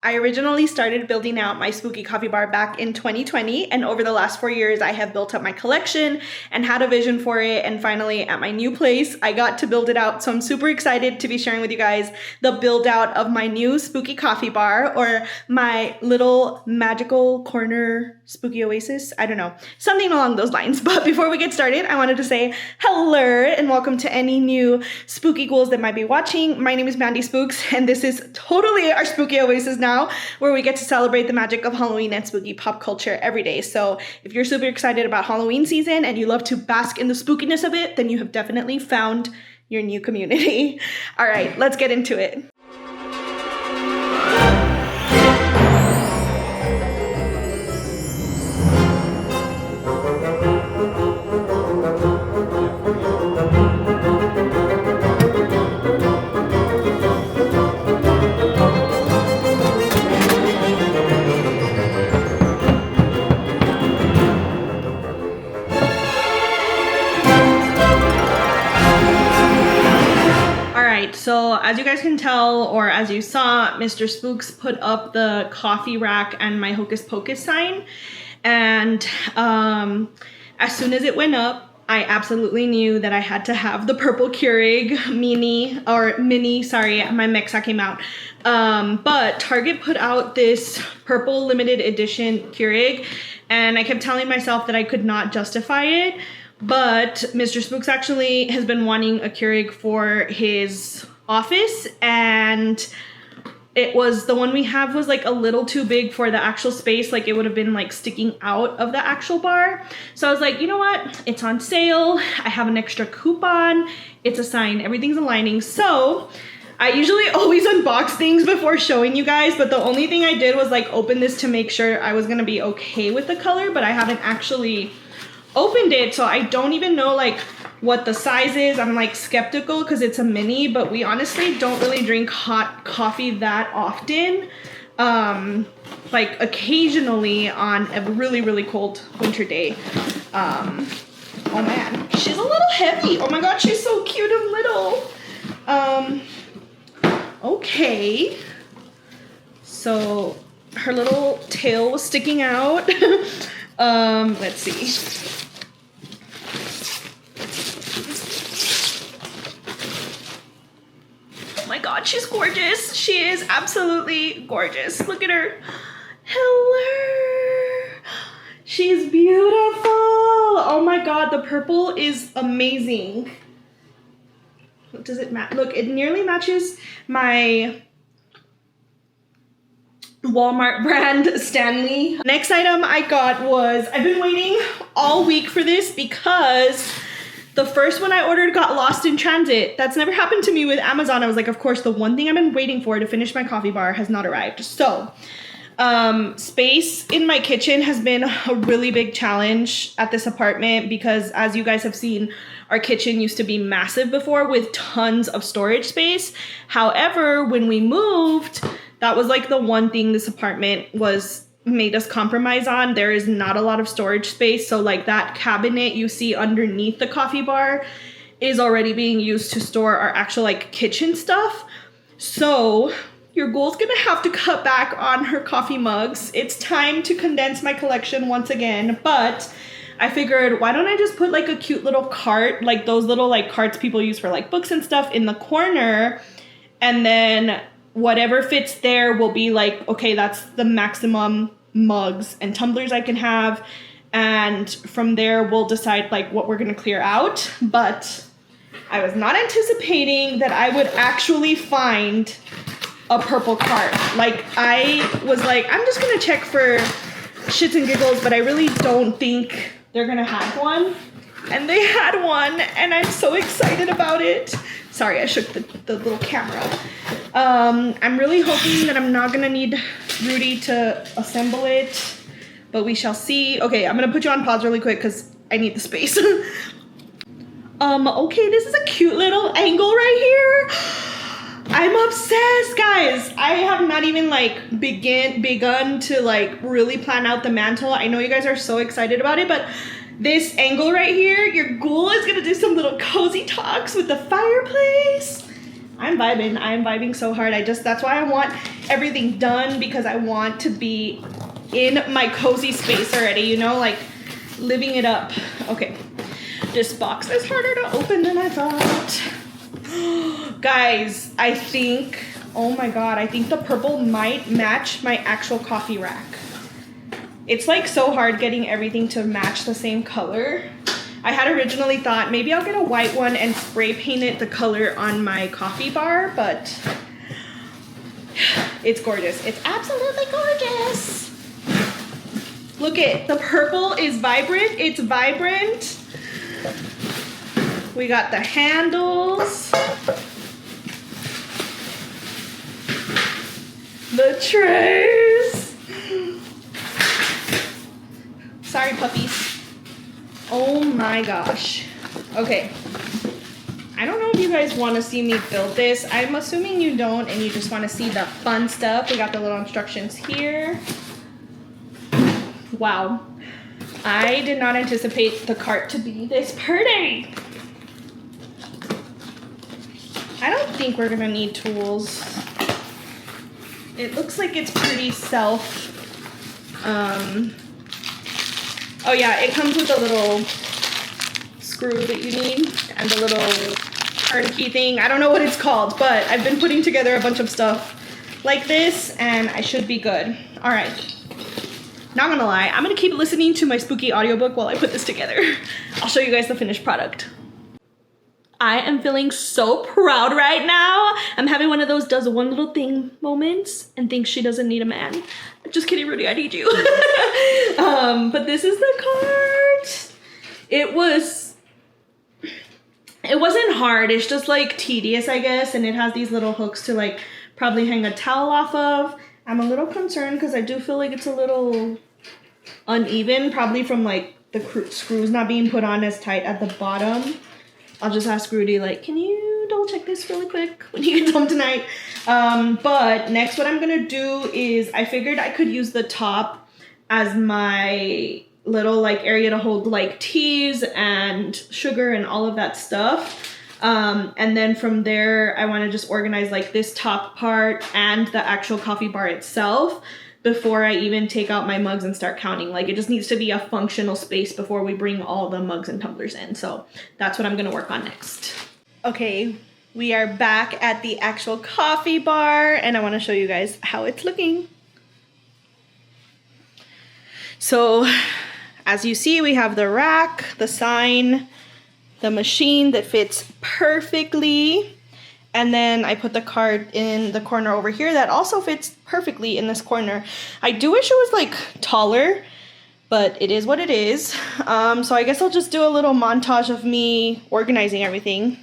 I originally started building out my spooky coffee bar back in 2020, and over the last 4 years, I have built up my collection and had a vision for it, and finally at my new place, I got to build it out, so I'm super excited to be sharing with you guys the build out of my new spooky coffee bar, or my little magical corner spooky oasis. I don't know, something along those lines. But before we get started, I wanted to say hello and welcome to any new spooky ghouls that might be watching. My name is Mandy Spooks, and this is totally our spooky oasis now, where we get to celebrate the magic of Halloween and spooky pop culture every day. So if you're super excited about Halloween season and you love to bask in the spookiness of it, then you have definitely found your new community. All right, let's get into it. So as you guys can tell, or as you saw, Mr. Spooks put up the coffee rack and my Hocus Pocus sign. And as soon as it went up, I absolutely knew that I had to have the purple Keurig mini, my Mexa came out. But Target put out this purple limited edition Keurig, and I kept telling myself that I could not justify it. But Mr. Spooks actually has been wanting a Keurig for his office, and it was the one we have was like a little too big for the actual space. Like it would have been like sticking out of the actual bar. So I was like, you know what? It's on sale. I have an extra coupon. It's a sign. Everything's aligning. So I usually always unbox things before showing you guys, but the only thing I did was like open this to make sure I was gonna be okay with the color, but I haven't actually opened it, so I don't even know like what the size is. I'm like skeptical because it's a mini, but we honestly don't really drink hot coffee that often. Like occasionally on a really cold winter day. Oh man, she's a little heavy. Oh my god, she's so cute and little. Okay, so her little tail was sticking out. Let's see. Oh my god, she's gorgeous. She is absolutely gorgeous. Look at her. Hello. She's beautiful. Oh my god, the purple is amazing. Does it match? Look, it nearly matches my Walmart brand Stanley. Next item I got was, I've been waiting all week for this because the first one I ordered got lost in transit. That's never happened to me with Amazon. I was like, of course, the one thing I've been waiting for to finish my coffee bar has not arrived. So space in my kitchen has been a really big challenge at this apartment because, as you guys have seen, our kitchen used to be massive before with tons of storage space. However, when we moved, that was like the one thing this apartment made us compromise on. There is not a lot of storage space. So like that cabinet you see underneath the coffee bar is already being used to store our actual like kitchen stuff. So your ghoul's gonna have to cut back on her coffee mugs. It's time to condense my collection once again, but I figured, why don't I just put like a cute little cart, like those little like carts people use for like books and stuff, in the corner, and then whatever fits there will be like, okay, that's the maximum mugs and tumblers I can have, and from there we'll decide like what we're gonna clear out. But I was not anticipating that I would actually find a purple cart. Like I was like, I'm just gonna check for shits and giggles, but I really don't think they're gonna have one. And they had one, and I'm so excited about it. Sorry, I shook the little camera. I'm really hoping that I'm not gonna need Rudy to assemble it, but we shall see. Okay, I'm gonna put you on pause really quick because I need the space. Okay, this is a cute little angle right here. I'm obsessed, guys. I have not even like begun to like really plan out the mantle. I know you guys are so excited about it, but this angle right here, your ghoul is gonna do some little cozy talks with the fireplace. I'm vibing so hard. That's why I want everything done, because I want to be in my cozy space already, you know, like living it up. Okay, this box is harder to open than I thought. Guys, I think, oh my God, I think the purple might match my actual coffee rack. It's like so hard getting everything to match the same color. I had originally thought maybe I'll get a white one and spray paint it the color on my coffee bar, but it's gorgeous. It's absolutely gorgeous. Look it, the purple is vibrant. It's vibrant. We got the handles. The trays. Sorry, puppies. Oh my gosh. Okay. I don't know if you guys want to see me build this. I'm assuming you don't and you just want to see the fun stuff. We got the little instructions here. Wow. I did not anticipate the cart to be this pretty. I don't think we're gonna need tools. It looks like it's pretty oh yeah, it comes with a little screw that you need and the little card key thing. I don't know what it's called, but I've been putting together a bunch of stuff like this and I should be good. All right. Not gonna lie, I'm gonna keep listening to my spooky audiobook while I put this together. I'll show you guys the finished product. I am feeling so proud right now. I'm having one of those does one little thing moments and thinks she doesn't need a man. Just kidding, Rudy, I need you. But this is the cart. It wasn't hard. It's just like tedious, I guess. And it has these little hooks to like probably hang a towel off of. I'm a little concerned because I do feel like it's a little uneven, probably from like the screws not being put on as tight at the bottom. I'll just ask Rudy, like, can you double check this really quick when he gets home tonight? But next what I'm gonna do is I figured I could use the top as my little like area to hold like teas and sugar and all of that stuff. And then from there, I wanna just organize like this top part and the actual coffee bar itself before I even take out my mugs and start counting. Like it just needs to be a functional space before we bring all the mugs and tumblers in. So that's what I'm gonna work on next. Okay, we are back at the actual coffee bar and I wanna show you guys how it's looking. So as you see, we have the rack, the sign, the machine that fits perfectly. And then I put the cart in the corner over here that also fits perfectly in this corner. I do wish it was like taller, but it is what it is. So I guess I'll just do a little montage of me organizing everything.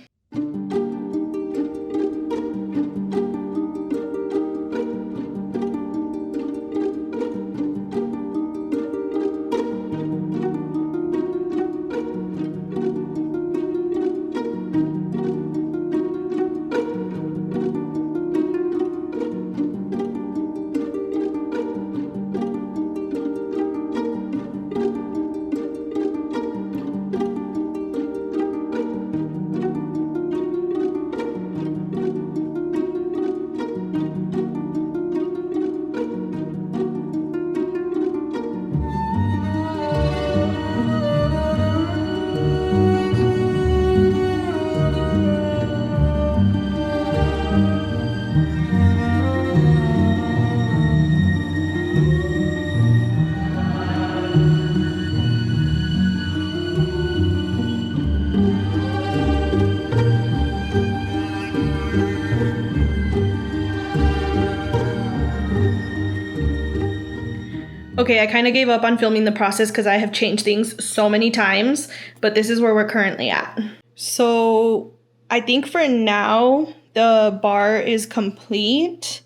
Okay, I kind of gave up on filming the process because I have changed things so many times, but this is where we're currently at. So I think for now, the bar is complete.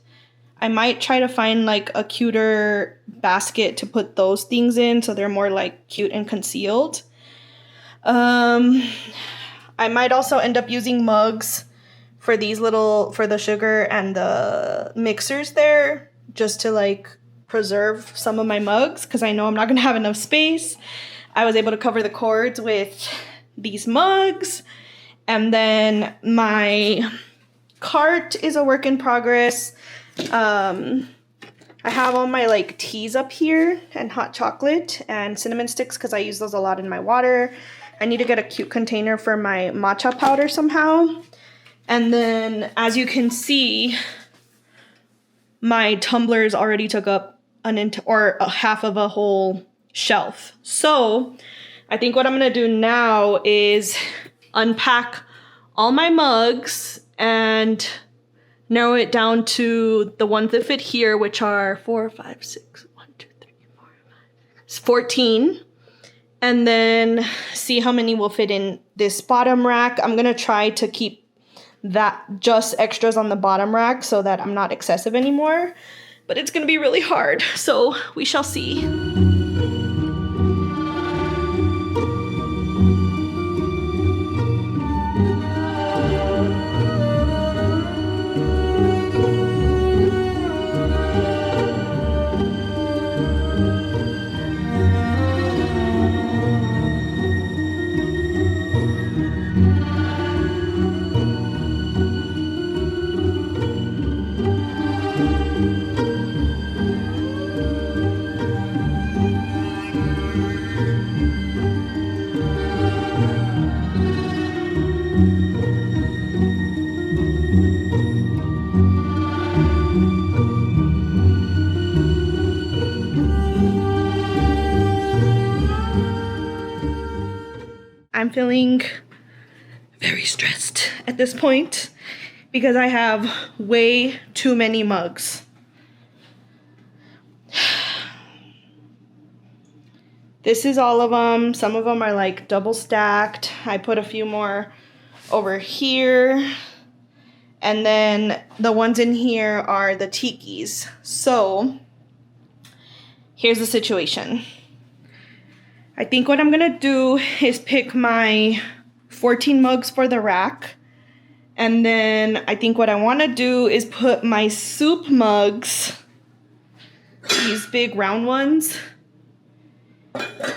I might try to find like a cuter basket to put those things in so they're more like cute and concealed. I might also end up using mugs for these for the sugar and the mixers there, just to like preserve some of my mugs because I know I'm not gonna have enough space. I was able to cover the cords with these mugs, and then my cart is a work in progress. I have all my like teas up here and hot chocolate and cinnamon sticks because I use those a lot in my water. I need to get a cute container for my matcha powder somehow. And then as you can see, my tumblers already took up a half of a whole shelf. So I think what I'm gonna do now is unpack all my mugs and narrow it down to the ones that fit here, which are 4, 5, 6, 1, 2, 3, 4, 5, 14. And then see how many will fit in this bottom rack. I'm gonna try to keep that just extras on the bottom rack so that I'm not excessive anymore. But it's gonna be really hard, so we shall see. I'm feeling very stressed at this point because I have way too many mugs. This is all of them. Some of them are like double stacked. I put a few more over here. And then the ones in here are the tikis. So here's the situation. I think what I'm gonna do is pick my 14 mugs for the rack. And then I think what I wanna do is put my soup mugs, these big round ones,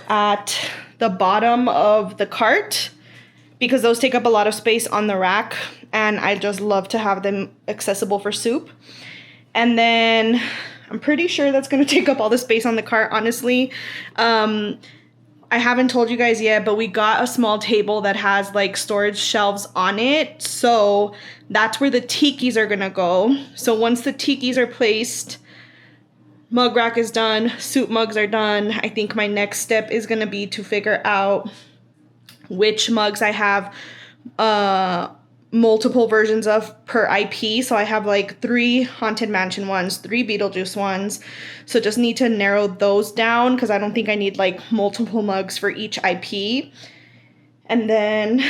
at the bottom of the cart because those take up a lot of space on the rack and I just love to have them accessible for soup. And then I'm pretty sure that's gonna take up all the space on the cart, honestly. I haven't told you guys yet, but we got a small table that has like storage shelves on it. So that's where the tikis are gonna go. So once the tikis are placed, mug rack is done, soup mugs are done. I think my next step is gonna be to figure out which mugs I have multiple versions of per IP. So I have like 3 Haunted Mansion ones, 3 Beetlejuice ones. So just need to narrow those down because I don't think I need like multiple mugs for each IP. And then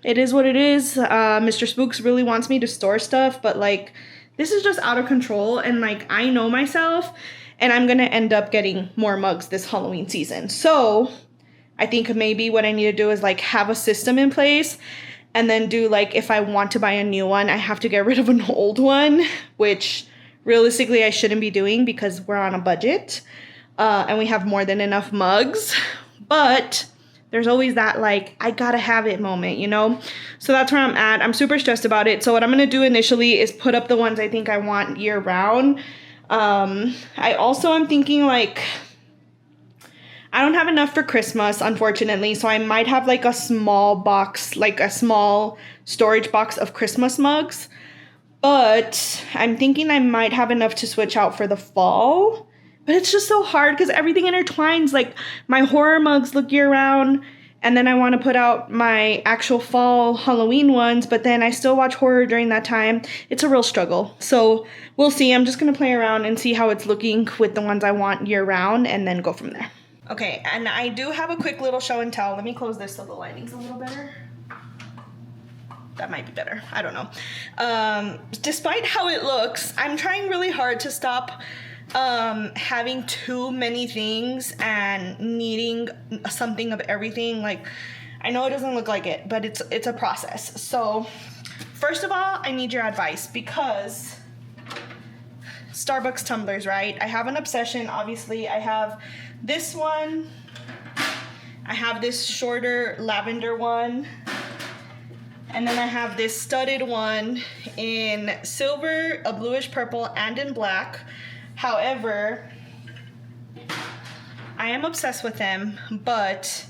it is what it is. Mr. Spooks really wants me to store stuff, but like this is just out of control and like I know myself and I'm gonna end up getting more mugs this Halloween season. So I think maybe what I need to do is like have a system in place and then do like, if I want to buy a new one, I have to get rid of an old one, which realistically I shouldn't be doing because we're on a budget and we have more than enough mugs. But there's always that like, I gotta have it moment, you know? So that's where I'm at. I'm super stressed about it. So what I'm gonna do initially is put up the ones I think I want year round. I also am thinking like, I don't have enough for Christmas, unfortunately, so I might have like a small box, like a small storage box of Christmas mugs, but I'm thinking I might have enough to switch out for the fall, but it's just so hard because everything intertwines. Like my horror mugs look year round, and then I want to put out my actual fall Halloween ones, but then I still watch horror during that time. It's a real struggle, so we'll see. I'm just going to play around and see how it's looking with the ones I want year round and then go from there. Okay, and I do have a quick little show and tell. Let me close this so the lighting's a little better. That might be better. I don't know. Despite how it looks, I'm trying really hard to stop having too many things and needing something of everything. Like, I know it doesn't look like it, but it's a process. So, first of all, I need your advice because Starbucks tumblers, right? I have an obsession, obviously. I have this one. I have this shorter lavender one. And then I have this studded one in silver, a bluish purple, and in black. However, I am obsessed with them, but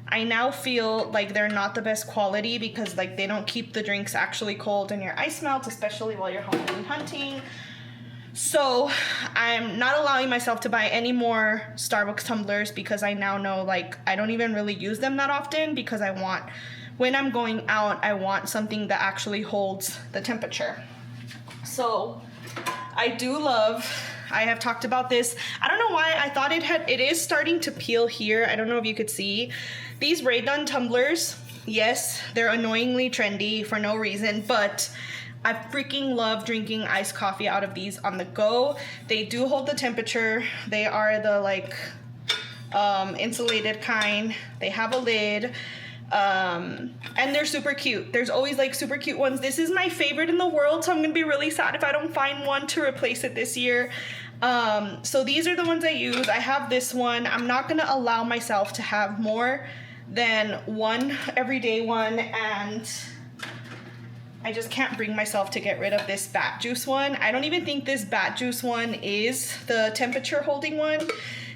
I now feel like they're not the best quality because like they don't keep the drinks actually cold and your ice melts, especially while you're Halloween hunting. So I'm not allowing myself to buy any more Starbucks tumblers because I now know like I don't even really use them that often because I want, when I'm going out, I want something that actually holds the temperature. So I do love, I have talked about this. I don't know why I thought it is starting to peel here. I don't know if you could see. These Ray Dun tumblers, yes, they're annoyingly trendy for no reason, but I freaking love drinking iced coffee out of these on the go. They do hold the temperature. They are the like insulated kind. They have a lid. And they're super cute. There's always like super cute ones. This is my favorite in the world, so I'm gonna be really sad if I don't find one to replace it this year. So these are the ones I use. I have this one. I'm not gonna allow myself to have more than one everyday one, and I just can't bring myself to get rid of this bat juice one. I don't even think this bat juice one is the temperature holding one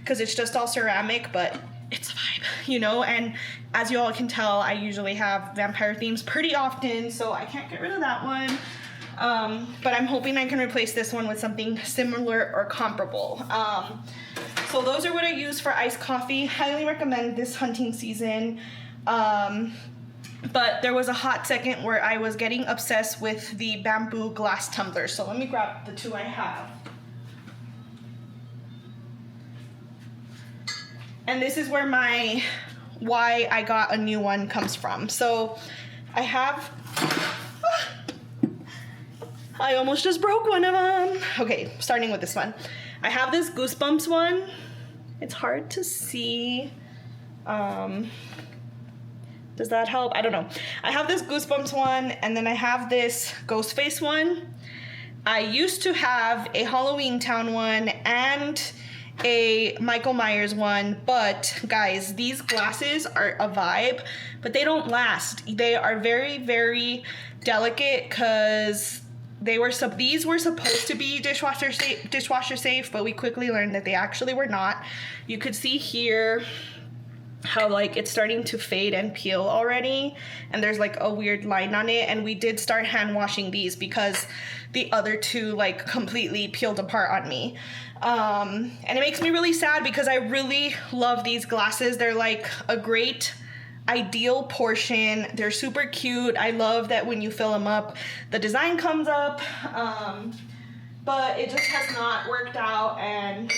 because it's just all ceramic, but it's a vibe, you know? And as you all can tell, I usually have vampire themes pretty often, so I can't get rid of that one. But I'm hoping I can replace this one with something similar or comparable. So those are what I use for iced coffee. Highly recommend this hunting season. But there was a hot second where I was getting obsessed with the bamboo glass tumbler. So let me grab the two I have. And this is where why I got a new one comes from. So I have, I almost just broke one of them. Okay, starting with this one. I have this Goosebumps one. It's hard to see. Does that help? I don't know. I have this Goosebumps one, and then I have this Ghostface one. I used to have a Halloween Town one and a Michael Myers one, but guys, these glasses are a vibe, but they don't last. They are very, very delicate because these were supposed to be dishwasher safe, but we quickly learned that they actually were not. You could see here how like it's starting to fade and peel already, and there's like a weird line on it, and we did start hand washing these because the other two like completely peeled apart on me. And it makes me really sad because I really love these glasses. They're like a great ideal portion. They're super cute. I love that when you fill them up the design comes up, but it just has not worked out, and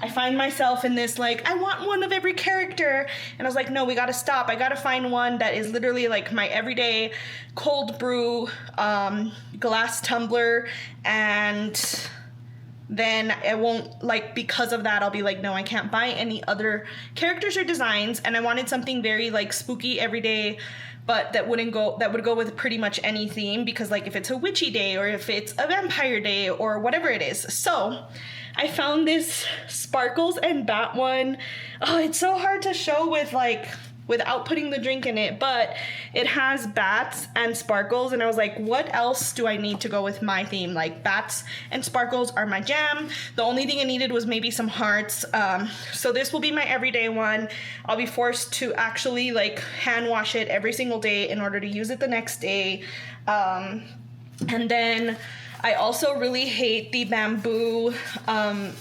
I find myself in this like, I want one of every character, and I was like, no, we gotta stop. I gotta find one that is literally like my everyday cold brew glass tumbler, and then it won't, like, because of that I'll be like, no, I can't buy any other characters or designs. And I wanted something very like spooky everyday, but that would go with pretty much any theme, because like if it's a witchy day or if it's a vampire day or whatever it is. So I found this sparkles and bat one. Oh, it's so hard to show without putting the drink in it, but it has bats and sparkles, and I was like, what else do I need to go with my theme? Like, bats and sparkles are my jam. The only thing I needed was maybe some hearts. So this will be my everyday one. I'll be forced to actually like hand wash it every single day in order to use it the next day. And then I also really hate the bamboo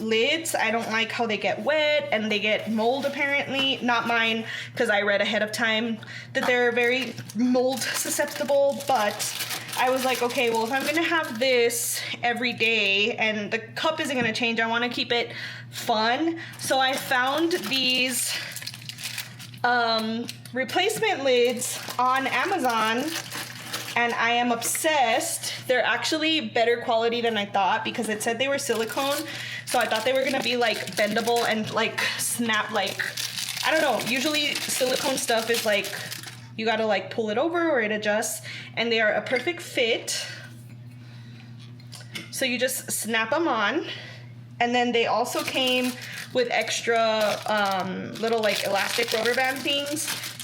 lids. I don't like how they get wet and they get mold apparently. Not mine, because I read ahead of time that they're very mold susceptible, but I was like, okay, well, if I'm gonna have this every day and the cup isn't gonna change, I wanna keep it fun. So I found these replacement lids on Amazon, and I am obsessed. They're actually better quality than I thought, because it said they were silicone. So I thought they were gonna be like bendable and like snap, like, I don't know. Usually silicone stuff is like, you gotta like pull it over or it adjusts, and they are a perfect fit. So you just snap them on. And then they also came with extra little like elastic rubber band things.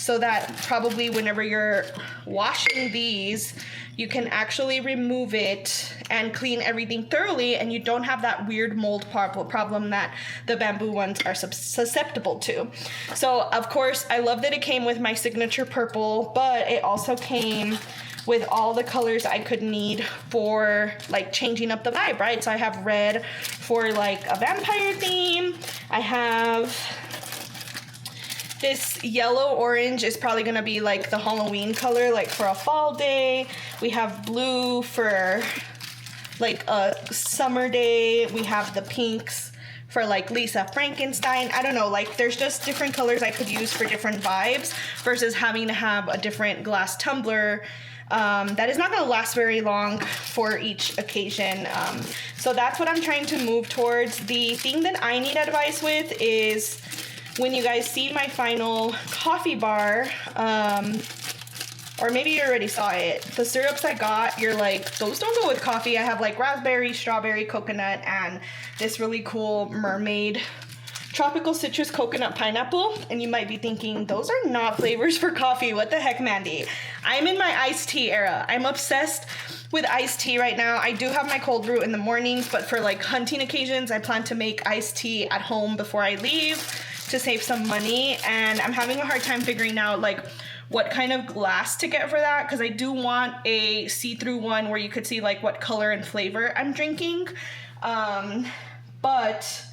so that probably whenever you're washing these, you can actually remove it and clean everything thoroughly, and you don't have that weird mold problem that the bamboo ones are susceptible to. So of course, I love that it came with my signature purple, but it also came with all the colors I could need for like changing up the vibe, right? So I have red for like a vampire theme. I have this yellow orange is probably gonna be like the Halloween color, like for a fall day. We have blue for like a summer day. We have the pinks for like Lisa Frankenstein. I don't know, like there's just different colors I could use for different vibes versus having to have a different glass tumbler that is not gonna last very long for each occasion. So that's what I'm trying to move towards. The thing that I need advice with is when you guys see my final coffee bar, or maybe you already saw it, the syrups I got, you're like, those don't go with coffee. I have like raspberry, strawberry, coconut, and this really cool mermaid tropical citrus coconut pineapple. And you might be thinking, those are not flavors for coffee. What the heck, Mandy? I'm in my iced tea era. I'm obsessed with iced tea right now. I do have my cold brew in the mornings, but for like hunting occasions, I plan to make iced tea at home before I leave to save some money. And I'm having a hard time figuring out like what kind of glass to get for that, because I do want a see-through one where you could see like what color and flavor I'm drinking. But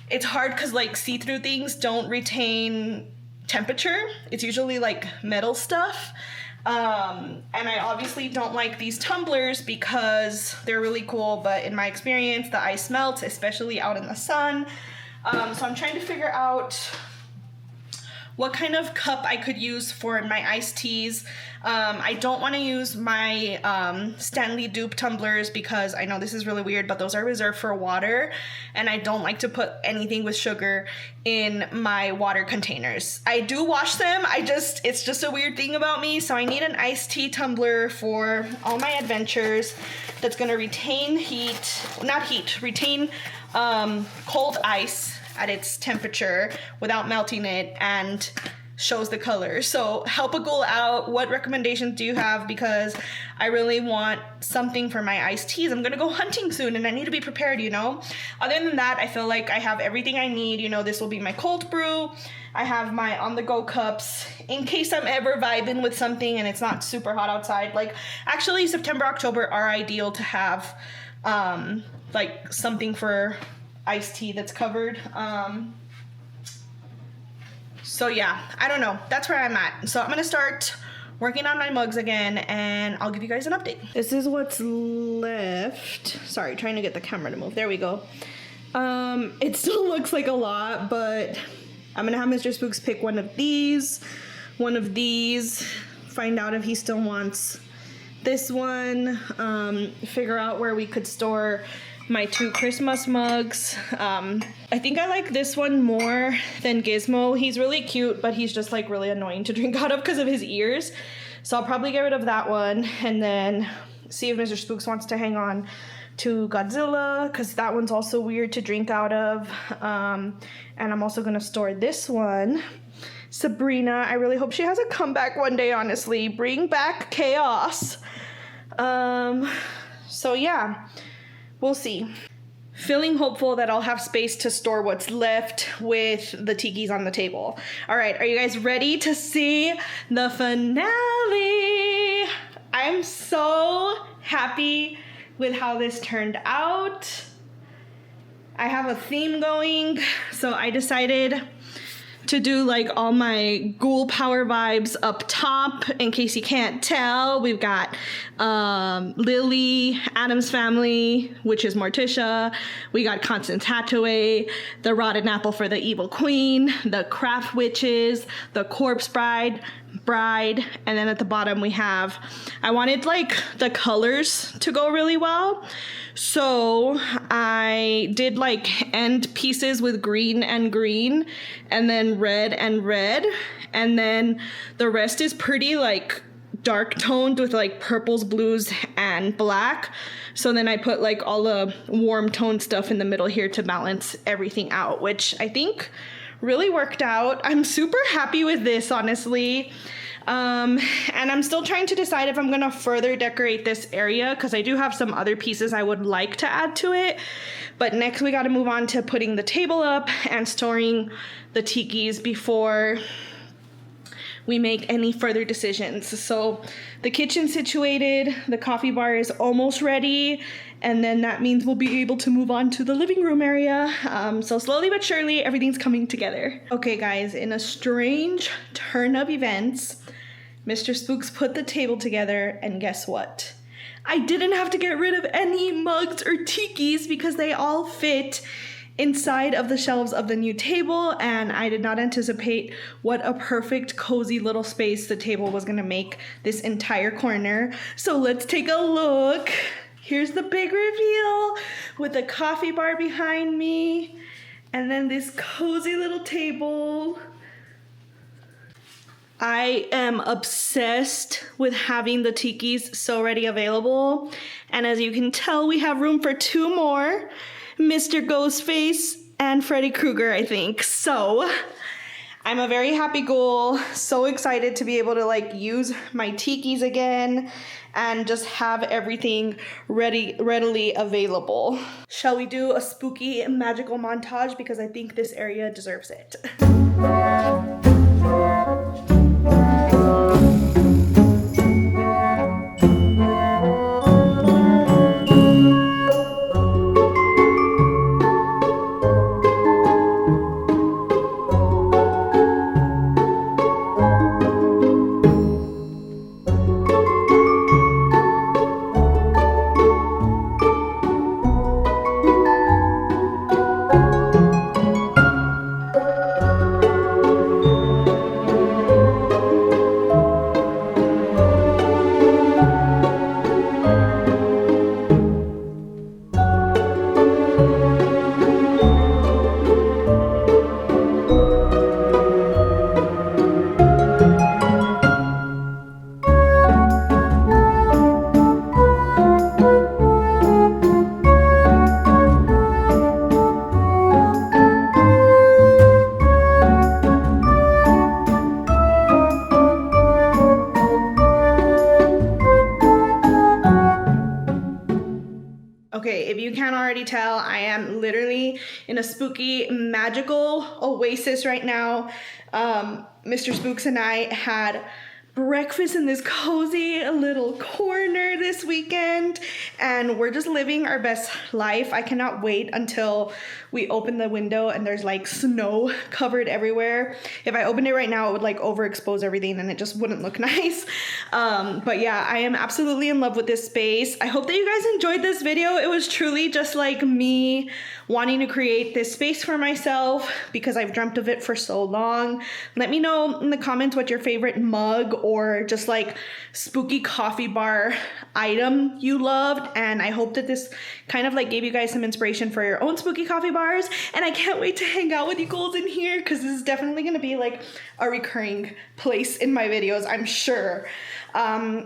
it's hard because like see-through things don't retain temperature. It's usually like metal stuff. And I obviously don't like these tumblers because they're really cool, but in my experience, the ice melts, especially out in the sun. So I'm trying to figure out what kind of cup I could use for my iced teas. I don't want to use my Stanley dupe tumblers because I know this is really weird, but those are reserved for water, and I don't like to put anything with sugar in my water containers. I do wash them, it's just a weird thing about me, so I need an iced tea tumbler for all my adventures that's gonna retain retain cold ice at its temperature without melting it and shows the color. So help a ghoul out. What recommendations do you have? Because I really want something for my iced teas. I'm gonna go hunting soon and I need to be prepared, you know? Other than that, I feel like I have everything I need. You know, this will be my cold brew. I have my on-the-go cups in case I'm ever vibing with something and it's not super hot outside. Like actually September, October are ideal to have like something for iced tea that's covered. So yeah, I don't know. That's where I'm at. So I'm gonna start working on my mugs again and I'll give you guys an update. This is what's left. Sorry, trying to get the camera to move. There we go. It still looks like a lot, but I'm gonna have Mr. Spooks pick one of these, find out if he still wants this one, figure out where we could store my 2 Christmas mugs. I think I like this one more than Gizmo. He's really cute, but he's just like really annoying to drink out of because of his ears. So I'll probably get rid of that one and then see if Mr. Spooks wants to hang on to Godzilla because that one's also weird to drink out of. And I'm also gonna store this one. Sabrina, I really hope she has a comeback one day, honestly. Bring back chaos. So yeah. We'll see. Feeling hopeful that I'll have space to store what's left with the tikis on the table. All right, are you guys ready to see the finale? I'm so happy with how this turned out. I have a theme going, so I decided to do like all my ghoul power vibes up top. In case you can't tell, we've got Lily, Adam's family, which is Morticia. We got Constance Hathaway, the rotten apple for the evil queen, the craft witches, the corpse bride, and then at the bottom we have, I wanted like the colors to go really well. So I did like end pieces with green and green and then red and red. And then the rest is pretty like dark toned with like purples, blues, and black. So then I put like all the warm tone stuff in the middle here to balance everything out, which I think really worked out. I'm super happy with this, honestly. And I'm still trying to decide if I'm gonna further decorate this area because I do have some other pieces I would like to add to it. But next we gotta move on to putting the table up and storing the tikis before we make any further decisions. So the kitchen's situated, the coffee bar is almost ready, and then that means we'll be able to move on to the living room area. So slowly but surely, everything's coming together. Okay guys, in a strange turn of events, Mr. Spooks put the table together, and guess what? I didn't have to get rid of any mugs or tikis because they all fit inside of the shelves of the new table, and I did not anticipate what a perfect cozy little space the table was gonna make this entire corner. So let's take a look. Here's the big reveal with the coffee bar behind me and then this cozy little table. I am obsessed with having the tikis so ready available, and as you can tell, we have room for 2 more. Mr. Ghostface and Freddy Krueger, I think. So I'm a very happy ghoul, so excited to be able to like use my tikis again and just have everything readily available. Shall we do a spooky magical montage, because I think this area deserves it. Okay, if you can't already tell, I am literally in a spooky, magical oasis right now. Mr. Spooks and I had breakfast in this cozy little corner this weekend, and we're just living our best life. I cannot wait until we open the window and there's like snow covered everywhere. If I opened it right now, it would like overexpose everything and it just wouldn't look nice. But yeah, I am absolutely in love with this space. I hope that you guys enjoyed this video. It was truly just like me wanting to create this space for myself because I've dreamt of it for so long. Let me know in the comments what your favorite mug or just like spooky coffee bar item you loved, and I hope that this kind of like gave you guys some inspiration for your own spooky coffee bars. And I can't wait to hang out with you ghouls in here because this is definitely gonna be like a recurring place in my videos, I'm sure.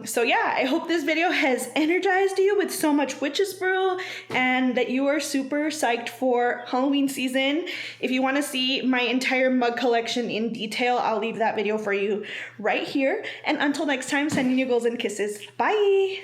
So yeah, I hope this video has energized you with so much witches brew and that you are super psyched for Halloween season. If you want to see my entire mug collection in detail, I'll leave that video for you right here. And until next time, sending you ghouls and kisses. Bye!